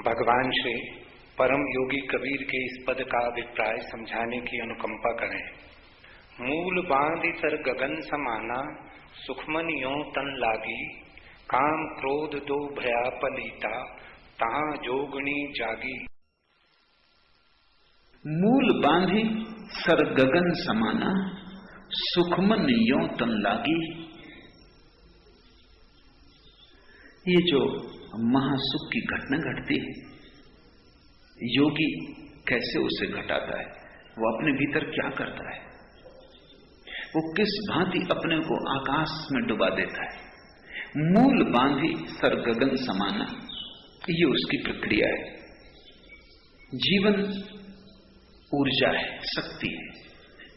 भगवान श्री परम योगी कबीर के इस पद का अभिप्राय समझाने की अनुकंपा करें। मूल बांधि सर गगन समाना, सुखमन यों तन लागी, काम क्रोध दो भया पलीता, तहां जोगणी जागी। मूल बांधि सर गगन समाना, सुखमन यों तन लागी। ये जो महासुख की घटना घटती है, योगी कैसे उसे घटाता है, वो अपने भीतर क्या करता है, वो किस भांति अपने को आकाश में डुबा देता है। मूल बांधी सर गगन समाना, ये उसकी प्रक्रिया है। जीवन ऊर्जा है, शक्ति है,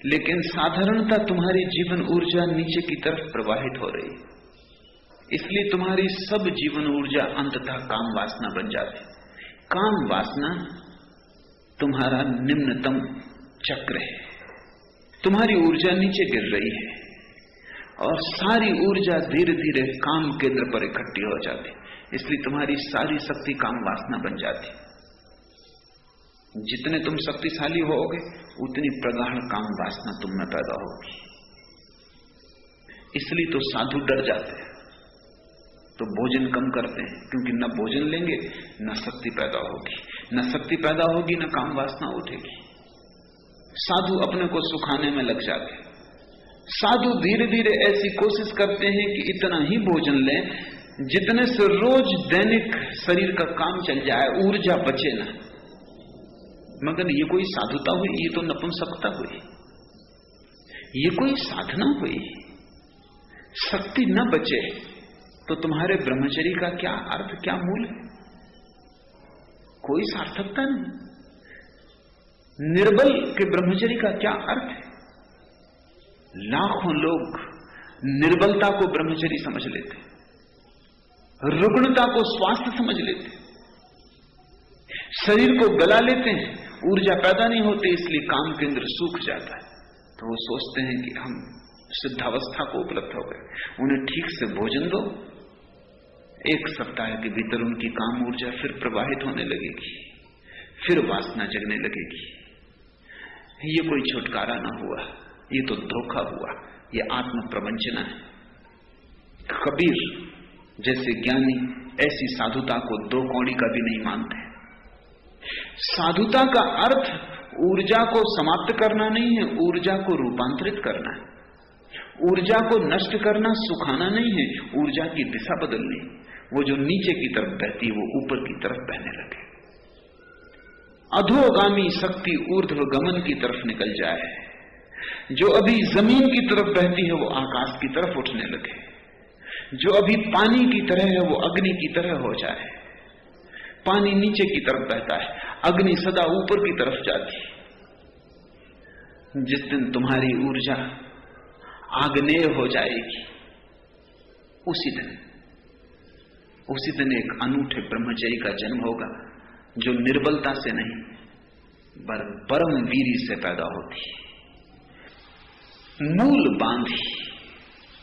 लेकिन साधारणतः तुम्हारी जीवन ऊर्जा नीचे की तरफ प्रवाहित हो रही है। इसलिए तुम्हारी सब जीवन ऊर्जा अंततः काम वासना बन जाती। काम वासना तुम्हारा निम्नतम चक्र है। तुम्हारी ऊर्जा नीचे गिर रही है और सारी ऊर्जा धीरे धीरे काम केंद्र पर इकट्ठी हो जाती। इसलिए तुम्हारी सारी शक्ति काम वासना बन जाती। जितने तुम शक्तिशाली होगे उतनी प्रगाढ़ काम वासना तुम में पैदा होगी। इसलिए तो साधु डर जाते हैं, तो भोजन कम करते हैं, क्योंकि न भोजन लेंगे न शक्ति पैदा होगी, न शक्ति पैदा होगी न काम वासना उठेगी। साधु अपने को सुखाने में लग जाते हैं। साधु धीरे धीरे ऐसी कोशिश करते हैं कि इतना ही भोजन लें जितने से रोज दैनिक शरीर का काम चल जाए, ऊर्जा बचे ना। मगर ये कोई साधुता हुई? ये तो नपुंसकता हुई। ये कोई साधना हुई? शक्ति न बचे तो तुम्हारे ब्रह्मचर्य का क्या अर्थ, क्या मूल है? कोई सार्थकता नहीं। निर्बल के ब्रह्मचर्य का क्या अर्थ है? लाखों लोग निर्बलता को ब्रह्मचर्य समझ लेते, रुग्णता को स्वास्थ्य समझ लेते, शरीर को गला लेते हैं, ऊर्जा पैदा नहीं होती, इसलिए काम केंद्र सूख जाता है। तो वो सोचते हैं कि हम सिद्धावस्था को उपलब्ध हो गए। उन्हें ठीक से भोजन दो, एक सप्ताह के भीतर उनकी काम ऊर्जा फिर प्रवाहित होने लगेगी, फिर वासना जगने लगेगी। ये कोई छुटकारा ना हुआ, ये तो धोखा हुआ, ये आत्म प्रवंचना है। कबीर जैसे ज्ञानी ऐसी साधुता को दो कौड़ी का भी नहीं मानते। साधुता का अर्थ ऊर्जा को समाप्त करना नहीं है, ऊर्जा को रूपांतरित करना है। ऊर्जा को नष्ट करना, सुखाना नहीं है, ऊर्जा की दिशा बदलनी। वो जो नीचे की तरफ बहती वो ऊपर की तरफ बहने लगे। अधोगामी शक्ति ऊर्ध्व गमन की तरफ निकल जाए। जो अभी जमीन की तरफ बहती है वो आकाश की तरफ उठने लगे। जो अभी पानी की तरह है वो अग्नि की तरह हो जाए। पानी नीचे की तरफ बहता है, अग्नि सदा ऊपर की तरफ जाती। जिस दिन तुम्हारी ऊर्जा आग्नेय हो जाएगी, उसी दिन एक अनूठे ब्रह्मचर्य का जन्म होगा, जो निर्बलता से नहीं परम वीरी से पैदा होती है। मूल बांधी,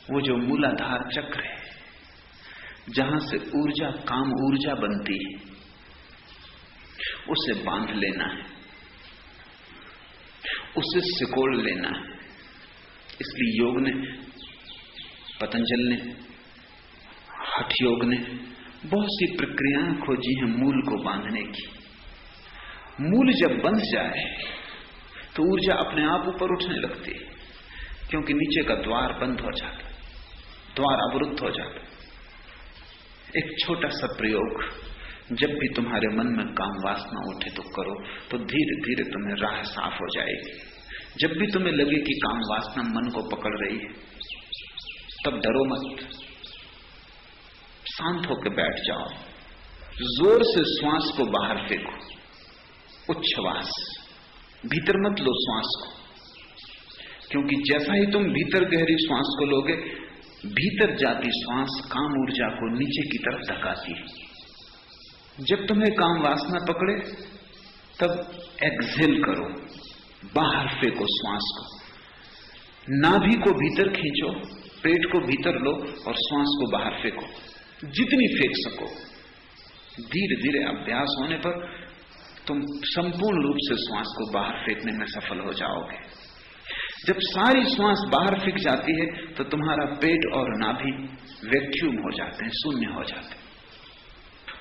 वो जो मूलाधार चक्र है, जहां से ऊर्जा काम ऊर्जा बनती है, उसे बांध लेना है, उसे सिकोड़ लेना है। इसलिए योग ने, पतंजल ने, हठ योग ने बहुत सी प्रक्रियाएं खोजी हैं मूल को बांधने की। मूल जब बंध जाए तो ऊर्जा अपने आप ऊपर उठने लगती है, क्योंकि नीचे का द्वार बंद हो जाता, द्वार अवरुद्ध हो जाता। एक छोटा सा प्रयोग, जब भी तुम्हारे मन में काम वासना उठे तो करो, तो धीरे धीरे तुम्हें राह साफ हो जाएगी। जब भी तुम्हें लगे कि काम वासना मन को पकड़ रही है, तब डरो मत, शांत होकर बैठ जाओ। जोर से श्वास को बाहर फेंको, उच्छ्वास, भीतर मत लो श्वास को, क्योंकि जैसा ही तुम भीतर गहरी श्वास को लोगे, भीतर जाती श्वास काम ऊर्जा को नीचे की तरफ धकाती है। जब तुम्हें काम वासना पकड़े तब एक्सहेल करो, बाहर फेंको श्वास को। नाभि को भीतर खींचो, पेट को भीतर लो और श्वास को बाहर फेंको, जितनी फेंक सको। धीरे धीरे अभ्यास होने पर तुम संपूर्ण रूप से श्वास को बाहर फेंकने में सफल हो जाओगे। जब सारी श्वास बाहर फेंक जाती है तो तुम्हारा पेट और नाभि वैक्यूम हो जाते हैं, शून्य हो जाते हैं।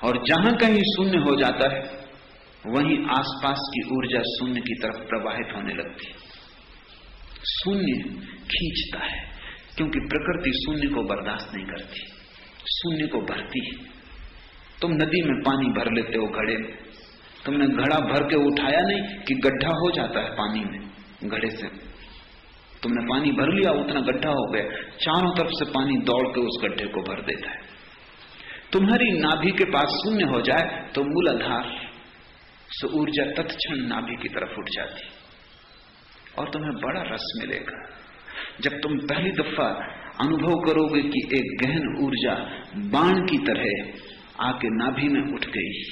और जहां कहीं शून्य हो जाता है वहीं आसपास की ऊर्जा शून्य की तरफ प्रवाहित होने लगती है। शून्य खींचता है, क्योंकि प्रकृति शून्य को बर्दाश्त नहीं करती, शून्य को भरती है। तुम नदी में पानी भर लेते हो घड़े में, तुमने घड़ा भर के उठाया नहीं कि गड्ढा हो जाता है पानी में। घड़े से तुमने पानी भर लिया, उतना गड्ढा हो गया, चारों तरफ से पानी दौड़ के उस गड्ढे को भर देता है। तुम्हारी नाभि के पास शून्य हो जाए तो मूलाधार से ऊर्जा तत्क्षण नाभि की तरफ उठ जाती और तुम्हें बड़ा रस मिलेगा। जब तुम पहली दफा अनुभव करोगे कि एक गहन ऊर्जा बाण की तरह आके नाभि में उठ गई,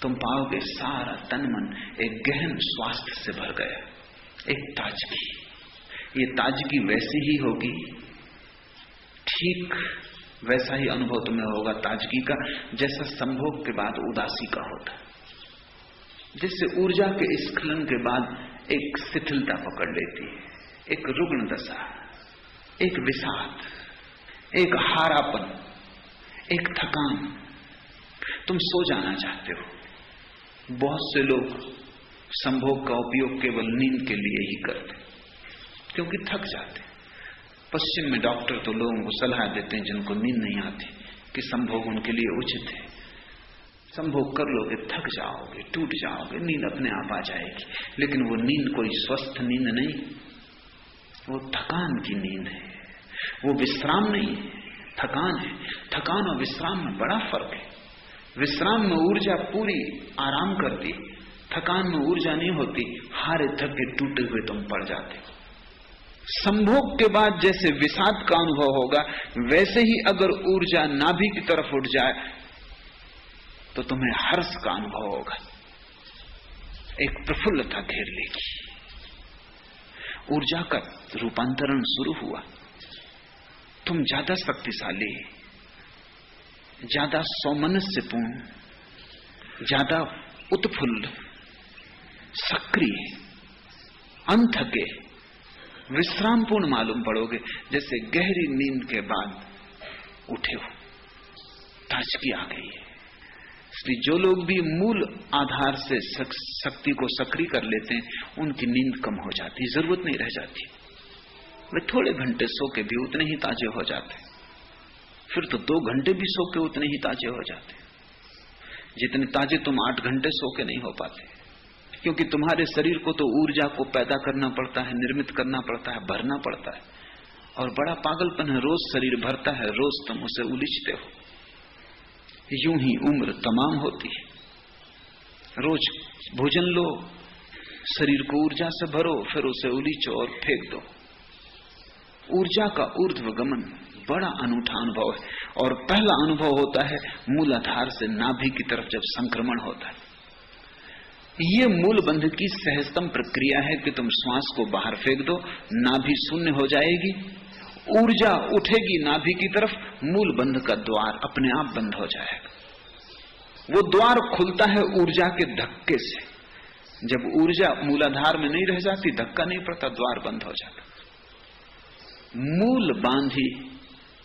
तुम पाओगे सारा तन मन एक गहन स्वास्थ्य से भर गया, एक ताजगी। ये ताजगी वैसी ही होगी, ठीक वैसा ही अनुभव तुम्हें होगा ताजगी का जैसा संभोग के बाद उदासी का होता, जिससे ऊर्जा के स्खलन के बाद एक शिथिलता पकड़ लेती है, एक रुग्ण दशा, एक विषाद, एक हारापन, एक थकान। तुम सो जाना चाहते हो। बहुत से लोग संभोग का उपयोग केवल नींद के लिए ही करते, क्योंकि थक जाते। पश्चिम में डॉक्टर तो लोगों को सलाह देते हैं जिनको नींद नहीं आती कि संभोग उनके लिए उचित है। संभोग कर लोगे, थक जाओगे, टूट जाओगे, नींद अपने आप आ जाएगी। लेकिन वो नींद कोई स्वस्थ नींद नहीं, वो थकान की नींद है, वो विश्राम नहीं है, थकान है। थकान और विश्राम में बड़ा फर्क है। विश्राम में ऊर्जा पूरी आराम करती, थकान में ऊर्जा नहीं होती, हारे थके टूटे हुए तुम पड़ जाते हो। संभोग के बाद जैसे विषाद का अनुभव होगा, वैसे ही अगर ऊर्जा नाभि की तरफ उठ जाए तो तुम्हें हर्ष का अनुभव होगा, एक प्रफुल्लता घेर लेगी। ऊर्जा का रूपांतरण शुरू हुआ। तुम ज्यादा शक्तिशाली, ज्यादा सौमनस्यपूर्ण, ज्यादा उत्फुल्ल, सक्रिय, अनथके, विश्रामपूर्ण मालूम पड़ोगे, जैसे गहरी नींद के बाद उठे हो, ताजगी आ गई है। इसलिए जो लोग भी मूल आधार से शक्ति को सक्रिय कर लेते हैं, उनकी नींद कम हो जाती, जरूरत नहीं रह जाती। वे थोड़े घंटे सो के भी उतने ही ताजे हो जाते, फिर तो 2 घंटे भी सो के उतने ही ताजे हो जाते, जितने ताजे तुम 8 घंटे सो के नहीं हो पाते। क्योंकि तुम्हारे शरीर को तो ऊर्जा को पैदा करना पड़ता है, निर्मित करना पड़ता है, भरना पड़ता है। और बड़ा पागलपन है, रोज शरीर भरता है, रोज तुम उसे उलीचते हो। यूं ही उम्र तमाम होती है। रोज भोजन लो, शरीर को ऊर्जा से भरो, फिर उसे उलीचो और फेंक दो। ऊर्जा का ऊर्ध्वगमन बड़ा अनूठा अनुभव है। और पहला अनुभव होता है मूलाधार से नाभि की तरफ जब संक्रमण होता है। ये मूल बंध की सहजतम प्रक्रिया है कि तुम श्वास को बाहर फेंक दो, नाभि शून्य हो जाएगी, ऊर्जा उठेगी नाभि की तरफ, मूल बंध का द्वार अपने आप बंद हो जाएगा। वो द्वार खुलता है ऊर्जा के धक्के से। जब ऊर्जा मूलाधार में नहीं रह जाती, धक्का नहीं पड़ता, द्वार बंद हो जाता। मूल बांधी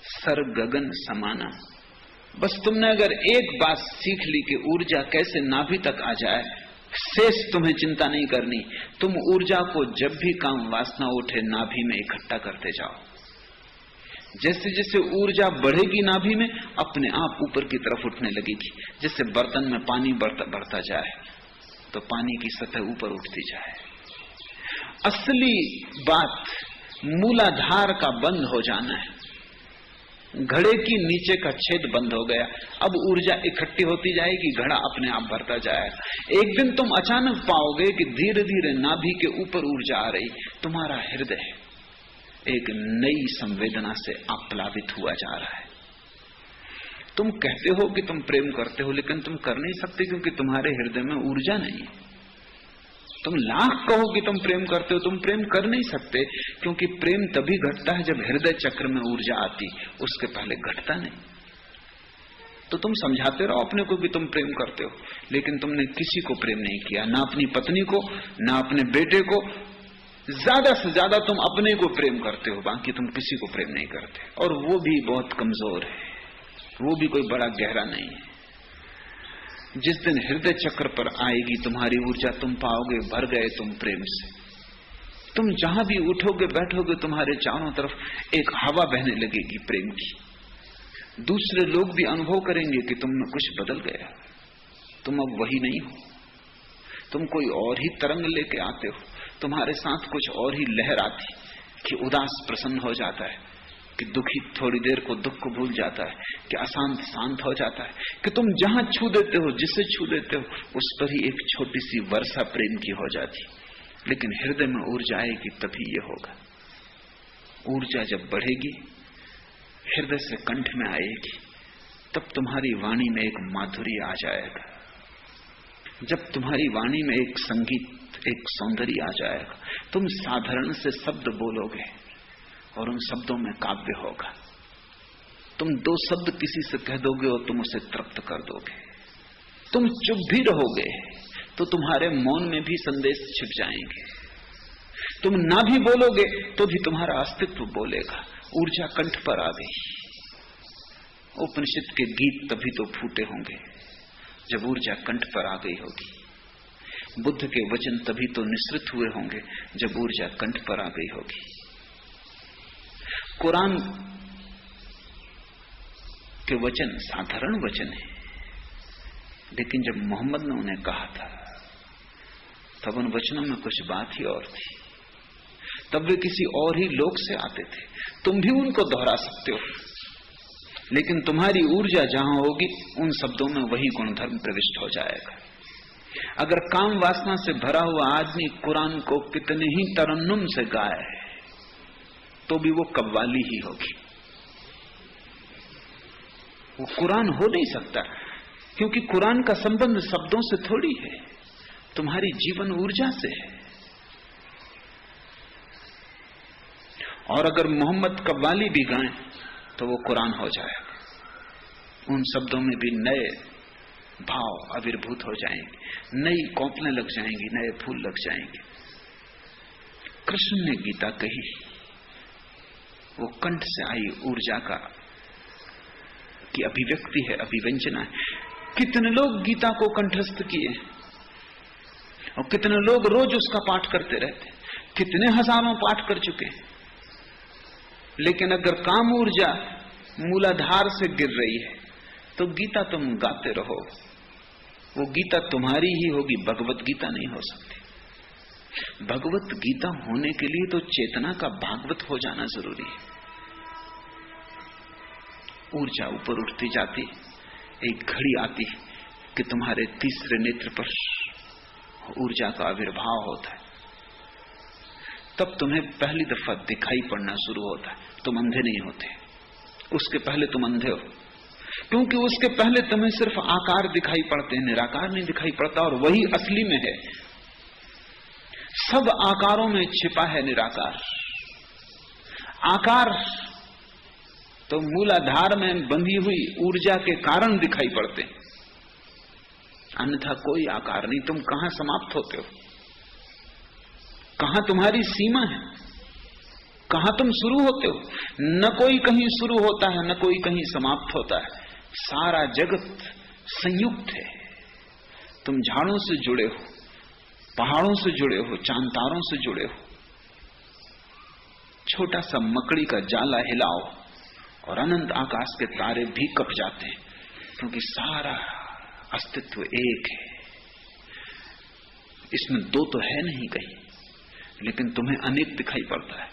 सर गगन समाना। बस तुमने अगर एक बात सीख ली कि ऊर्जा कैसे नाभि तक आ जाए, शेष तुम्हें चिंता नहीं करनी। तुम ऊर्जा को जब भी काम वासना उठे नाभि में इकट्ठा करते जाओ। जैसे जैसे ऊर्जा बढ़ेगी नाभि में, अपने आप ऊपर की तरफ उठने लगेगी। जैसे बर्तन में पानी बढ़ता जाए तो पानी की सतह ऊपर उठती जाए। असली बात मूलाधार का बंद हो जाना है। घड़े की नीचे का छेद बंद हो गया, अब ऊर्जा इकट्ठी होती जाएगी, घड़ा अपने आप भरता जाएगा। एक दिन तुम अचानक पाओगे कि धीरे धीरे नाभि के ऊपर ऊर्जा आ रही, तुम्हारा हृदय एक नई संवेदना से आप्लावित हुआ जा रहा है। तुम कहते हो कि तुम प्रेम करते हो, लेकिन तुम कर नहीं सकते क्योंकि तुम्हारे हृदय में ऊर्जा नहीं है। तुम लाख कहो कि तुम प्रेम करते हो, तुम प्रेम कर नहीं सकते क्योंकि प्रेम तभी घटता है जब हृदय चक्र में ऊर्जा आती, उसके पहले घटता नहीं। तो तुम समझाते रहो अपने को कि तुम प्रेम करते हो, लेकिन तुमने किसी को प्रेम नहीं किया, ना अपनी पत्नी को, ना अपने बेटे को। ज्यादा से ज्यादा तुम अपने को प्रेम करते हो, बाकी तुम किसी को प्रेम नहीं करते, और वो भी बहुत कमजोर है, वो भी कोई बड़ा गहरा नहीं है। जिस दिन हृदय चक्र पर आएगी तुम्हारी ऊर्जा, तुम पाओगे भर गए तुम प्रेम से। तुम जहां भी उठोगे बैठोगे, तुम्हारे चारों तरफ एक हवा बहने लगेगी प्रेम की। दूसरे लोग भी अनुभव करेंगे कि तुम में कुछ बदल गया, तुम अब वही नहीं हो, तुम कोई और ही तरंग लेके आते हो, तुम्हारे साथ कुछ और ही लहर आती कि उदास प्रसन्न हो जाता है, कि दुखी थोड़ी देर को दुख को भूल जाता है, कि अशांत शांत हो जाता है, कि तुम जहां छू देते हो, जिसे छू देते हो, उस पर ही एक छोटी सी वर्षा प्रेम की हो जाती। लेकिन हृदय में ऊर्जा आएगी तभी ये होगा। ऊर्जा जब बढ़ेगी, हृदय से कंठ में आएगी, तब तुम्हारी वाणी में एक माधुर्य आ जाएगा। जब तुम्हारी वाणी में एक संगीत, एक सौंदर्य आ जाएगा, तुम साधारण से शब्द बोलोगे और उन शब्दों में काव्य होगा। तुम दो शब्द किसी से कह दोगे और तुम उसे तृप्त कर दोगे। तुम चुप भी रहोगे तो तुम्हारे मौन में भी संदेश छिप जाएंगे। तुम ना भी बोलोगे तो भी तुम्हारा अस्तित्व बोलेगा। ऊर्जा कंठ पर आ गई। उपनिषद के गीत तभी तो फूटे होंगे जब ऊर्जा कंठ पर आ गई होगी। बुद्ध के वचन तभी तो निसृत हुए होंगे जब ऊर्जा कंठ पर आ गई होगी। कुरान के वचन साधारण वचन है, लेकिन जब मोहम्मद ने उन्हें कहा था तब उन वचनों में कुछ बात ही और थी। तब वे किसी और ही लोक से आते थे। तुम भी उनको दोहरा सकते हो, लेकिन तुम्हारी ऊर्जा जहां होगी उन शब्दों में वही गुणधर्म प्रविष्ट हो जाएगा। अगर काम वासना से भरा हुआ आदमी कुरान को कितने ही तरन्नुम से गाए तो भी वो कव्वाली ही होगी। वो कुरान हो नहीं सकता, क्योंकि कुरान का संबंध शब्दों से थोड़ी है, तुम्हारी जीवन ऊर्जा से है। और अगर मोहम्मद कव्वाली भी गाएं तो वो कुरान हो जाएगा। उन शब्दों में भी नए भाव आविर्भूत हो जाएंगे, नई कौपलें लग जाएंगी, नए फूल लग जाएंगे। कृष्ण ने गीता कही, वो कंठ से आई ऊर्जा की अभिव्यक्ति है, अभिव्यंजना है। कितने लोग गीता को कंठस्थ किए और कितने लोग रोज उसका पाठ करते रहते, कितने हजारों पाठ कर चुके। लेकिन अगर काम ऊर्जा मूलाधार से गिर रही है तो गीता तुम गाते रहो, वो गीता तुम्हारी ही होगी, भगवत गीता नहीं हो सकती। भगवत गीता होने के लिए तो चेतना का भागवत हो जाना जरूरी है। ऊर्जा ऊपर उठती जाती, एक घड़ी आती कि तुम्हारे तीसरे नेत्र पर ऊर्जा का आविर्भाव होता है। तब तुम्हें पहली दफा दिखाई पड़ना शुरू होता है। तुम अंधे नहीं होते, उसके पहले तुम अंधे हो, क्योंकि उसके पहले तुम्हें सिर्फ आकार दिखाई पड़ते हैं, निराकार नहीं दिखाई पड़ता, और वही असली में है। सब आकारों में छिपा है निराकार। आकार तो मूलाधार में बंधी हुई ऊर्जा के कारण दिखाई पड़ते, अन्यथा कोई आकार नहीं। तुम कहां समाप्त होते हो, कहां तुम्हारी सीमा है, कहां तुम शुरू होते हो? न कोई कहीं शुरू होता है, न कोई कहीं समाप्त होता है। सारा जगत संयुक्त है। तुम झाड़ों से जुड़े हो, पहाड़ों से जुड़े हो, चांद तारों से जुड़े हो। छोटा सा मकड़ी का जाला हिलाओ और अनंत आकाश के तारे भी कप जाते हैं, क्योंकि सारा अस्तित्व एक है। इसमें दो तो है नहीं कहीं, लेकिन तुम्हें अनेक दिखाई पड़ता है।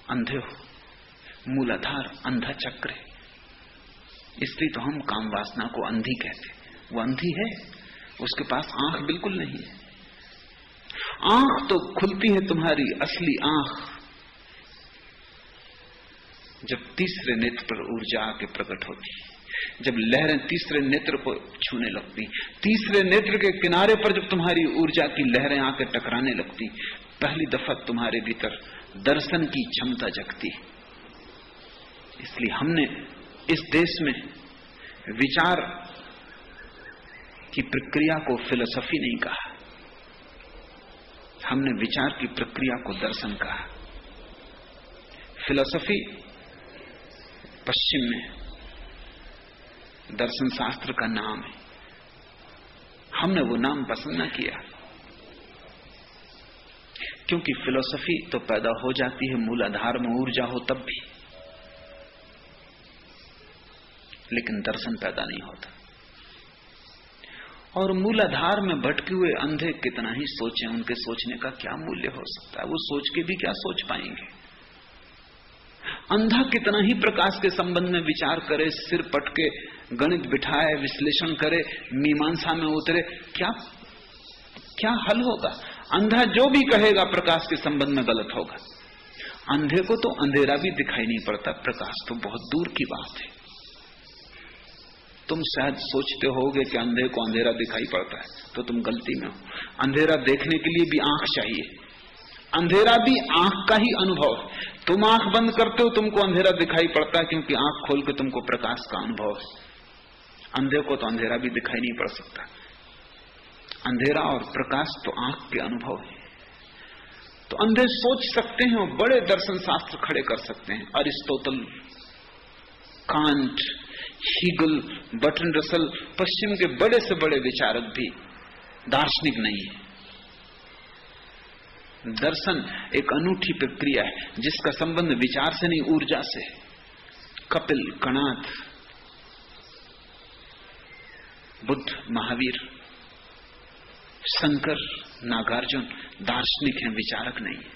अंधे हो, मूलाधार अंधा चक्र है, इसलिए तो हम काम वासना को अंधी कहते। वो अंधी है, उसके पास आंख बिल्कुल नहीं है। आंख तो खुलती है तुम्हारी असली आंख जब तीसरे नेत्र पर ऊर्जा आके प्रकट होती, जब लहरें तीसरे नेत्र को छूने लगती, तीसरे नेत्र के किनारे पर जब तुम्हारी ऊर्जा की लहरें आके टकराने लगती, पहली दफा तुम्हारे भीतर दर्शन की क्षमता जगती। इसलिए हमने इस देश में विचार की प्रक्रिया को फिलॉसफी नहीं कहा, हमने विचार की प्रक्रिया को दर्शन कहा। फिलॉसफी पश्चिम में दर्शन शास्त्र का नाम है, हमने वो नाम पसंद न किया, क्योंकि फिलॉसफी तो पैदा हो जाती है मूलाधार में ऊर्जा हो तब भी, लेकिन दर्शन पैदा नहीं होता। और मूलाधार में भटके हुए अंधे कितना ही सोचें, उनके सोचने का क्या मूल्य हो सकता है? वो सोच के भी क्या सोच पाएंगे? अंधा कितना ही प्रकाश के संबंध में विचार करे, सिर पटके गणित बिठाए, विश्लेषण करे, मीमांसा में उतरे, क्या क्या हल होगा? अंधा जो भी कहेगा प्रकाश के संबंध में गलत होगा। अंधे को तो अंधेरा भी दिखाई नहीं पड़ता, प्रकाश तो बहुत दूर की बात है। तुम शायद सोचते होगे कि अंधे को अंधेरा दिखाई पड़ता है, तो तुम गलती में हो। अंधेरा देखने के लिए भी आंख चाहिए, अंधेरा भी आंख का ही अनुभव है। तुम आंख बंद करते हो, तुमको अंधेरा दिखाई पड़ता है, क्योंकि आंख खोल के तुमको प्रकाश का अनुभव है। अंधे को तो अंधेरा भी दिखाई नहीं पड़ सकता। अंधेरा और प्रकाश तो आंख के अनुभव है। तो अंधे सोच सकते हैं और बड़े दर्शन शास्त्र खड़े कर सकते हैं। Aristotle, Kant, Hegel, Bertrand Russell, पश्चिम के बड़े से बड़े विचारक भी दार्शनिक नहीं है। दर्शन एक अनूठी प्रक्रिया है जिसका संबंध विचार से नहीं, ऊर्जा से। कपिल, कणाद, बुद्ध, महावीर, शंकर, नागार्जुन दार्शनिक हैं, विचारक नहीं है।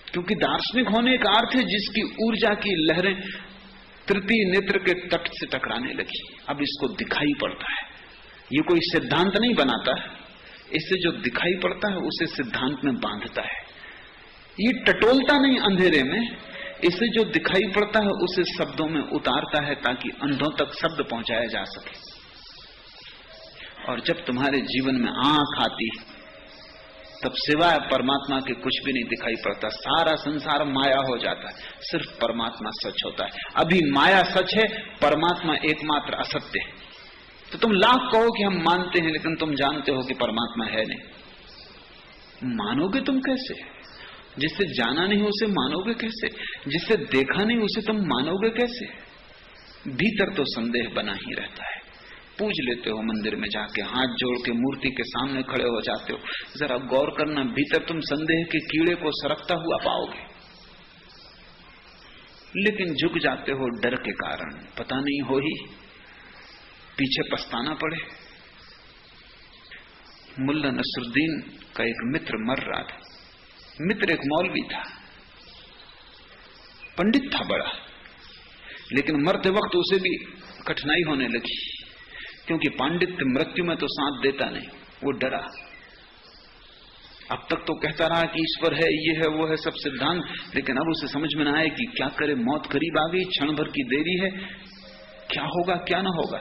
क्योंकि दार्शनिक होने का अर्थ है जिसकी ऊर्जा की लहरें तृतीय नेत्र के तट से टकराने लगी, अब इसको दिखाई पड़ता है। ये कोई सिद्धांत नहीं बनाता है, इससे जो दिखाई पड़ता है उसे सिद्धांत में बांधता है। ये टटोलता नहीं अंधेरे में, इससे जो दिखाई पड़ता है उसे शब्दों में उतारता है ताकि अंधों तक शब्द पहुंचाया जा सके। और जब तुम्हारे जीवन में आंख आती है तब सिवाय परमात्मा के कुछ भी नहीं दिखाई पड़ता, सारा संसार माया हो जाता है, सिर्फ परमात्मा सच होता है। अभी माया सच है, परमात्मा एकमात्र असत्य है। तो तुम लाख कहो कि हम मानते हैं, लेकिन तुम जानते हो कि परमात्मा है नहीं। मानोगे तुम कैसे? जिसे जाना नहीं उसे मानोगे कैसे? जिसे देखा नहीं उसे तुम मानोगे कैसे? भीतर तो संदेह बना ही रहता है। पूज लेते हो मंदिर में जाके, हाथ जोड़ के मूर्ति के सामने खड़े हो जाते हो, जरा गौर करना, भीतर तुम संदेह के कीड़े को सरकता हुआ पाओगे। लेकिन झुक जाते हो डर के कारण, पता नहीं हो ही पीछे पछताना पड़े। मुल्ला नसरुद्दीन का एक मित्र मर रहा था। मित्र एक मौलवी था, पंडित था बड़ा, लेकिन मरते वक्त उसे भी कठिनाई होने लगी, क्योंकि पांडित्य मृत्यु में तो साथ देता नहीं। वो डरा। अब तक तो कहता रहा कि ईश्वर है, ये है, वो है, सब सिद्धांत, लेकिन अब उसे समझ में ना आए कि क्या करे। मौत करीब आ गई, क्षण भर की देरी है, क्या होगा क्या ना होगा।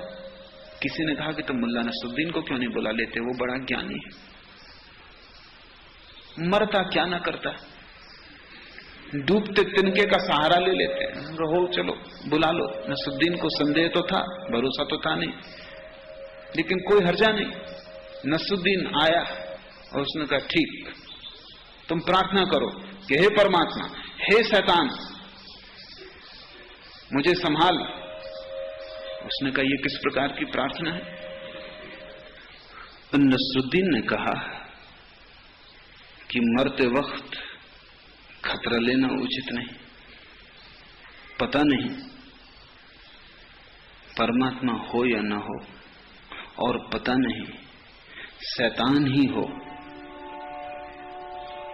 किसी ने कहा कि तुम मुल्ला नसरुद्दीन को क्यों नहीं बुला लेते, वो बड़ा ज्ञानी है, मरता क्या ना करता, डूबते तिनके का सहारा ले लेते हैं। रहो, चलो बुला लो। नसरुद्दीन को संदेह तो था, भरोसा तो था नहीं, लेकिन कोई हर्जा नहीं। नसरुद्दीन आया और उसने कहा, ठीक, तुम प्रार्थना करो कि हे परमात्मा, हे शैतान, मुझे संभाल। उसने कहा, ये किस प्रकार की प्रार्थना है? नसरुद्दीन ने कहा कि मरते वक्त खतरा लेना उचित नहीं, पता नहीं परमात्मा हो या ना हो, और पता नहीं शैतान ही हो।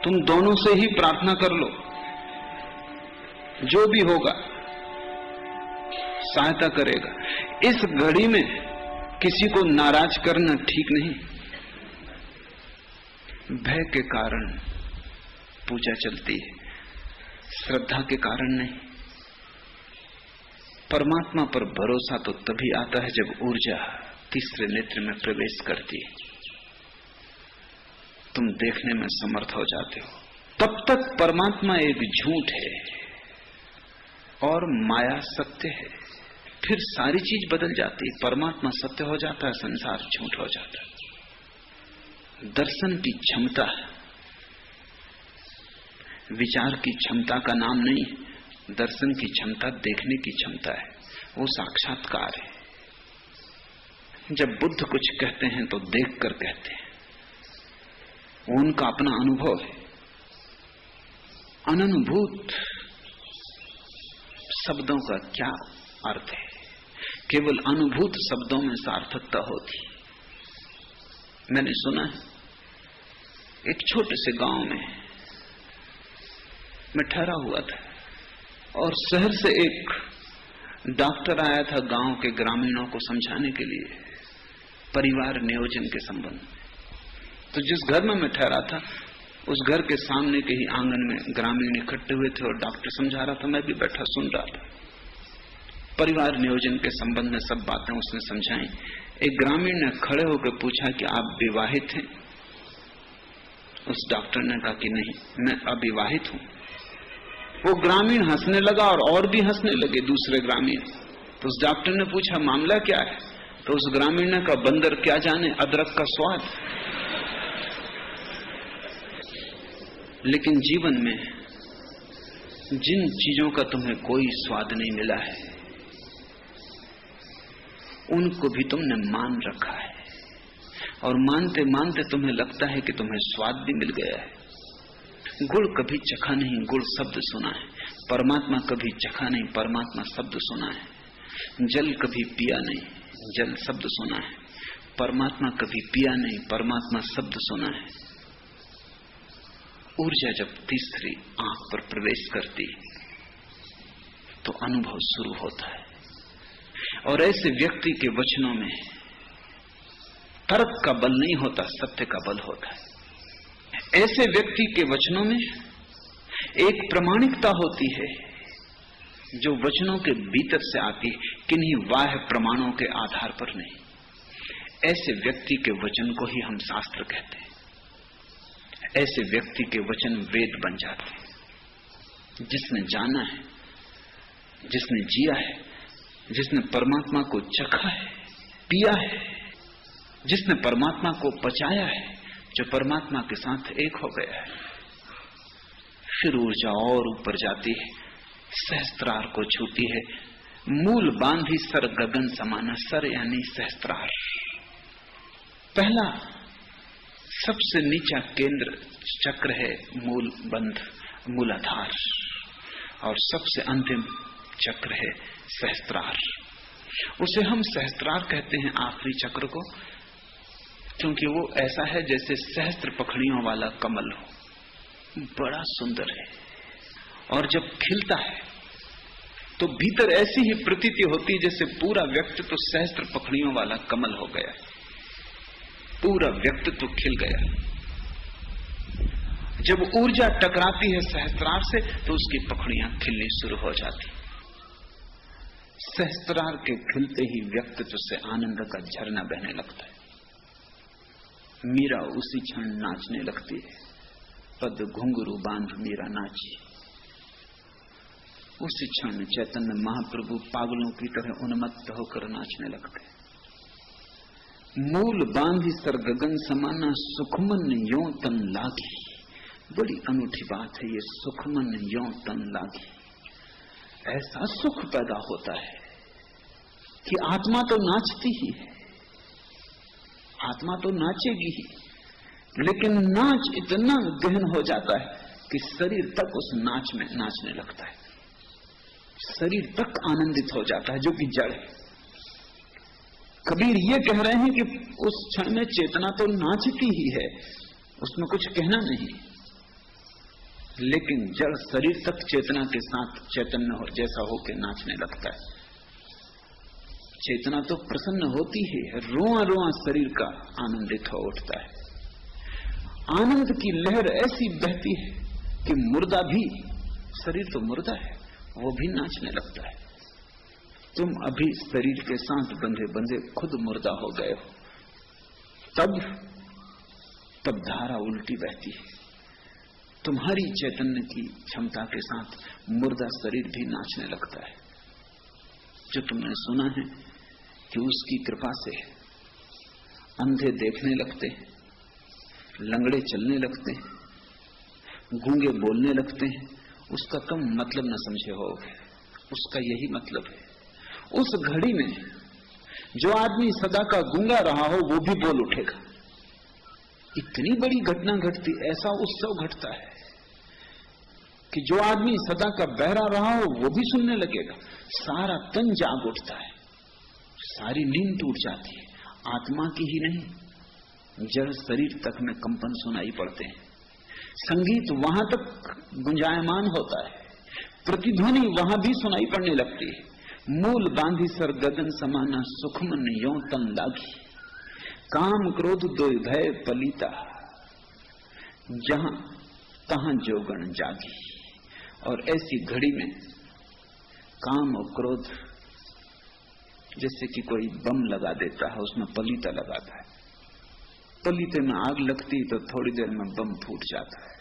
तुम दोनों से ही प्रार्थना कर लो, जो भी होगा सहायता करेगा। इस घड़ी में किसी को नाराज करना ठीक नहीं। भय के कारण पूजा चलती है, श्रद्धा के कारण नहीं। परमात्मा पर भरोसा तो तभी आता है जब ऊर्जा तीसरे नेत्र में प्रवेश करती है, तुम देखने में समर्थ हो जाते हो। तब तक परमात्मा एक झूठ है और माया सत्य है। फिर सारी चीज बदल जाती है। परमात्मा सत्य हो जाता है, संसार झूठ हो जाता है। दर्शन की क्षमता, विचार की क्षमता का नाम नहीं है। दर्शन की क्षमता देखने की क्षमता है, वो साक्षात्कार है। जब बुद्ध कुछ कहते हैं तो देखकर कहते हैं, वो उनका अपना अनुभव है। अननुभूत शब्दों का क्या अर्थ है? केवल अनुभूत शब्दों में सार्थकता होती। मैंने सुना है एक छोटे से गांव में मैं ठहरा हुआ था और शहर से एक डॉक्टर आया था गांव के ग्रामीणों को समझाने के लिए परिवार नियोजन के संबंध में। तो जिस घर में मैं ठहरा था उस घर के सामने के ही आंगन में ग्रामीण इकट्ठे हुए थे और डॉक्टर समझा रहा था, मैं भी बैठा सुन रहा था। परिवार नियोजन के संबंध में सब बातें उसने समझाई। एक ग्रामीण ने खड़े होकर पूछा कि आप विवाहित हैं? उस डॉक्टर ने कहा कि नहीं, मैं अविवाहित हूं। वो ग्रामीण हंसने लगा और भी हंसने लगे दूसरे ग्रामीण। तो उस डॉक्टर ने पूछा मामला क्या है? तो उस ग्रामीण ने कहा बंदर क्या जाने अदरक का स्वाद। लेकिन जीवन में जिन चीजों का तुम्हें कोई स्वाद नहीं मिला है उनको भी तुमने मान रखा है, और मानते मानते तुम्हें लगता है कि तुम्हें स्वाद भी मिल गया है। गुड़ कभी चखा नहीं, गुड़ शब्द सुना है। परमात्मा कभी चखा नहीं, परमात्मा शब्द सुना है। जल कभी पिया नहीं, जल शब्द सुना है। परमात्मा कभी पिया नहीं, परमात्मा शब्द सुना है। ऊर्जा जब तीसरी आंख पर प्रवेश करती तो अनुभव शुरू होता है। और ऐसे व्यक्ति के वचनों में तर्क का बल नहीं होता, सत्य का बल होता है। ऐसे व्यक्ति के वचनों में एक प्रामाणिकता होती है जो वचनों के भीतर से आती है, किन्हीं बाह्य प्रमाणों के आधार पर नहीं। ऐसे व्यक्ति के वचन को ही हम शास्त्र कहते हैं। ऐसे व्यक्ति के वचन वेद बन जाते हैं। जिसने जाना है, जिसने जिया है, जिसने परमात्मा को चखा है, पिया है, जिसने परमात्मा को पचाया है, जो परमात्मा के साथ एक हो गया है, फिर ऊर्जा और ऊपर जाती है, सहस्त्रार को छूती है। मूल बांधी सर गगन समाना, सर यानी सहस्त्रार। पहला सबसे नीचा केंद्र चक्र है मूल बंध, मूलाधार, और सबसे अंतिम चक्र है सहस्त्रार। उसे हम सहस्त्रार कहते हैं आखिरी चक्र को, क्योंकि वो ऐसा है जैसे सहस्त्र पखड़ियों वाला कमल हो, बड़ा सुंदर है। और जब खिलता है तो भीतर ऐसी ही प्रतीति होती जैसे पूरा व्यक्तित्व सहस्त्र पखड़ियों वाला कमल हो गया, पूरा व्यक्तित्व खिल गया। जब ऊर्जा टकराती है सहस्त्रार से तो उसकी पखड़ियां खिलनी शुरू हो जाती। सहस्त्रार के खिलते ही व्यक्तित्व से आनंद का झरना बहने लगता है। मीरा उसी क्षण नाचने लगती है। पद घुंघरू बांध मीरा नाची। उसी क्षण चैतन्य महाप्रभु पागलों की तरह उन्मत्त होकर नाचने लगते। मूल बांधी सर गगन समाना, सुखमन यों तन लागी। बड़ी अनूठी बात है ये, सुखमन यों तन लागी। ऐसा सुख पैदा होता है कि आत्मा तो नाचती ही है, आत्मा तो नाचेगी ही, लेकिन नाच इतना गहन हो जाता है कि शरीर तक उस नाच में नाचने लगता है, शरीर तक आनंदित हो जाता है, जो कि जड़ है। कबीर ये कह रहे हैं कि उस क्षण में चेतना तो नाचती ही है, उसमें कुछ कहना नहीं, लेकिन जड़ शरीर तक चेतना के साथ चैतन्य हो जैसा होकर नाचने लगता है। चेतना तो प्रसन्न होती है, रोआ रोआ शरीर का आनंदित हो उठता है। आनंद की लहर ऐसी बहती है कि मुर्दा भी, शरीर तो मुर्दा है, वो भी नाचने लगता है। तुम अभी शरीर के साथ बंधे बंधे खुद मुर्दा हो गए हो, तब धारा उल्टी बहती है। तुम्हारी चैतन्य की क्षमता के साथ मुर्दा शरीर भी नाचने लगता है। जो तुमने सुना है कि उसकी कृपा से अंधे देखने लगते हैं, लंगड़े चलने लगते हैं, गूंगे बोलने लगते हैं, उसका कम मतलब न समझे होगे। उसका यही मतलब है। उस घड़ी में जो आदमी सदा का गूंगा रहा हो वो भी बोल उठेगा। इतनी बड़ी घटना घटती, ऐसा उत्सव घटता है कि जो आदमी सदा का बहरा रहा हो वो भी सुनने लगेगा। सारा तन जाग उठता है, सारी नींद टूट जाती है। आत्मा की ही नहीं, जड़ शरीर तक में कंपन सुनाई पड़ते हैं। संगीत वहां तक गुंजायमान होता है, प्रतिध्वनि वहां भी सुनाई पड़ने लगती है। मूल बांधी सर गगन समाना, सुखमन यों तन लागी, काम क्रोध दो भय पलीता, जहां तहां जोगण जागी। और ऐसी घड़ी में काम और क्रोध जैसे कि कोई बम लगा देता है, उसमें पलीता लगाता है। पलीते में आग लगती तो थोड़ी देर में बम फूट जाता है।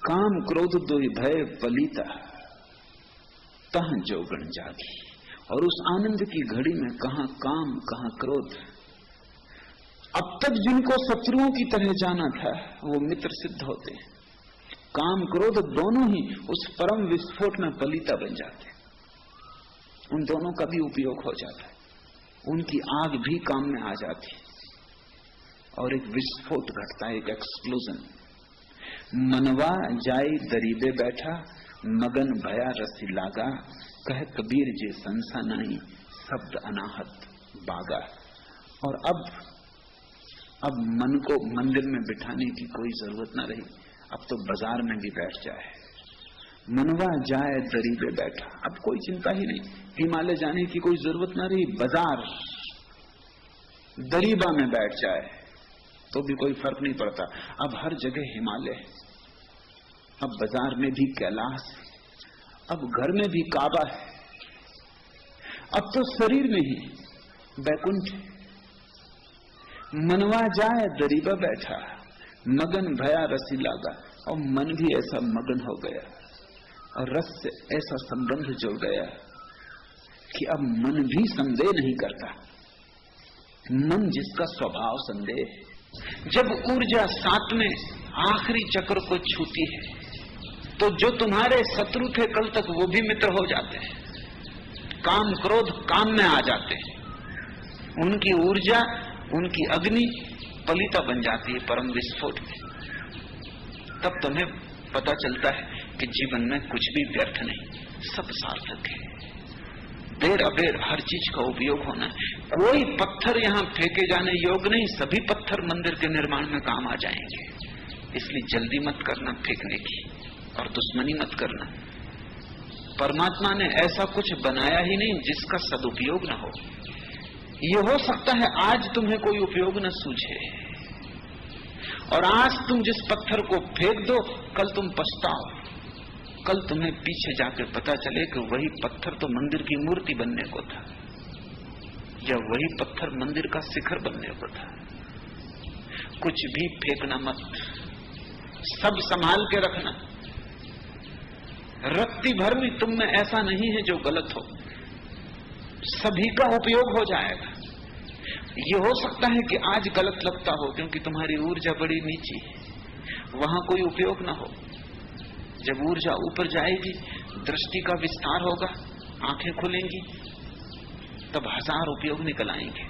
काम क्रोध दो भय पलीता, तहां जोगण जागी। और उस आनंद की घड़ी में कहां काम कहां क्रोध। अब तक जिनको शत्रुओं की तरह जाना था वो मित्र सिद्ध होते हैं। काम क्रोध दोनों ही उस परम विस्फोट में पलीता बन जाते हैं। उन दोनों का भी उपयोग हो जाता है, उनकी आग भी काम में आ जाती है और एक विस्फोट घटता है, एक एक्सप्लोजन। मनवा जाई दरीबे बैठा, मगन भया रसी लागा, कह कबीर जे संसा नहीं, शब्द अनाहत बागा। और अब मन को मंदिर में बिठाने की कोई जरूरत न रही, अब तो बाजार में भी बैठ जाए। मनवा जाए दरीबे बैठा, अब कोई चिंता ही नहीं, हिमालय जाने की कोई जरूरत न रही। बाजार दरीबा में बैठ जाए तो भी कोई फर्क नहीं पड़ता। अब हर जगह हिमालय, अब बाजार में भी कैलाश, अब घर में भी काबा है, अब तो शरीर में ही बैकुंठ। मनवा जाए दरीबा बैठा, मगन भया रसी लागा। और मन भी ऐसा मगन हो गया और रस से ऐसा संबंध जुड़ गया कि अब मन भी संदेह नहीं करता। मन जिसका स्वभाव संदेह है, जब ऊर्जा सातवें आखिरी चक्र को छूती है तो जो तुम्हारे शत्रु थे कल तक वो भी मित्र हो जाते हैं। काम क्रोध काम में आ जाते हैं, उनकी ऊर्जा उनकी अग्नि पलीता बन जाती है परम विस्फोट में। तब तुम्हें पता चलता है कि जीवन में कुछ भी व्यर्थ नहीं, सब सार्थक है। देर अबेर हर चीज का उपयोग होना है। कोई पत्थर यहाँ फेंके जाने योग्य नहीं, सभी पत्थर मंदिर के निर्माण में काम आ जाएंगे। इसलिए जल्दी मत करना फेंकने की और दुश्मनी मत करना। परमात्मा ने ऐसा कुछ बनाया ही नहीं जिसका सदुपयोग न हो। ये हो सकता है आज तुम्हें कोई उपयोग न सूझे और आज तुम जिस पत्थर को फेंक दो कल तुम पछताओ। कल तुम्हें पीछे जाकर पता चले कि वही पत्थर तो मंदिर की मूर्ति बनने को था या वही पत्थर मंदिर का शिखर बनने को था। कुछ भी फेंकना मत, सब संभाल के रखना। रत्ती भर भी तुम में ऐसा नहीं है जो गलत हो, सभी का उपयोग हो जाएगा। ये हो सकता है कि आज गलत लगता हो क्योंकि तुम्हारी ऊर्जा बड़ी नीची है, वहां कोई उपयोग ना हो। जब ऊर्जा ऊपर जाएगी, दृष्टि का विस्तार होगा, आंखें खुलेंगी, तब हजार उपयोग निकल आएंगे।